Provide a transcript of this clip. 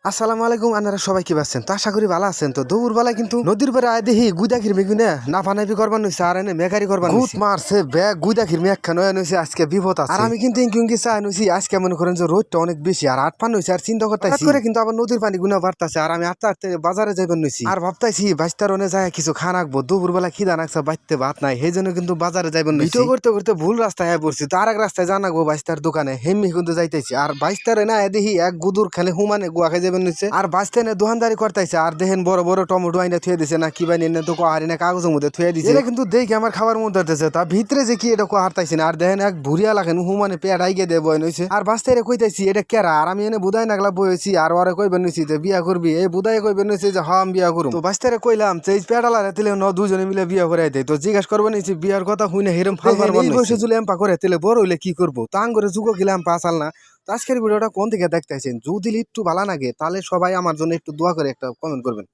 আসসালামু আলাইকুম, আপনারা সবাই কি পাচ্ছেন? তো আশা করি ভালো আছেন। তো দুপুরবেলায় কিন্তু নদীর পারে আয় দেখি গুদা খিরমি কিনে নাফানাফি করবার নইছে আর এনে মেকারি করবার গুদ মারছে ব্যাগ গুদা খিরমি একখান হয়ে নইছে। আজকে বিপদ আছে। আর আমি কিন্তু ইঙ্কি চা নইছি আজকে মনে করেন যে রোদটা অনেক বেশি আর আট পান হইছে আর চিন্তা করতেছি করে কিন্তু আবার নদীর পানি গুনা বাড়তাছে আর আমি আটটা আটতে বাজারে যাইবার নইছি আর ভাবতাইছি বাইস্তার অনে যায় কিছু খান আঁকবো। দুপুরবেলা খিদা নাকছে বাইতে ভাত নাই, সেই জন্য কিন্তু বাজারে যাইবার নইছি। ভিডিও করতে করতে ভুল রাস্তায় হয়ে পড়ছি। তো আর এক রাস্তায় জানাবো বাইস্তার দোকানে হেমনি কিন্তু যাইতেছি আর বাইস্তারে না দেখি এক গুদুর খেলে হুমানে গুয়া খাই যাবেন নিচ্ছে আর বাঁচতে দোকানদারি করতেছে আর দেখেন বড় বড় টমেটো আইনা থুয়ে দিছে না কি বানি না তো কোহারি না কাগজের মধ্যে থুয়ে দিছে। এটা কিন্তু দেখি আমার খাবার মধ্যে দিতেছে তা ভিতরে যে কি এটা কোহারতাইছি না আর দেখেন এক ভুরিয়া লাগেন হুমানে পেট আইগে দিয়ে বই নইছে আর বাঁচতে কইতাছি এটা কেরা আর আমি এনে বুদাই নাগলা বইছি আর ওরে কইবেন নইছি যে বিয়া করবি এই বুদাই কইবেন নইছে যে হাম বিয়া করুম। তো বাঁচতে কইলাম যে এই পেডালারে তিলে ন দুজনে মিলে বিয়া করে দেয়। তো জিজ্ঞাসা করবেন নিছি বিয়ার কথা হুইনা হেরম ফালবার এই বসে জুলে এম্পা করে তিলে বড় হইলে কি করবো তা আঙ্গরে যুগো গেলাম পাসাল না। তো আজকের ভিডিওটা কোন দিকে দেখতেছেন যদি একটু ভালো লাগে তাহলে সবাই আমার জন্য একটু দোয়া করে একটা কমেন্ট করবেন।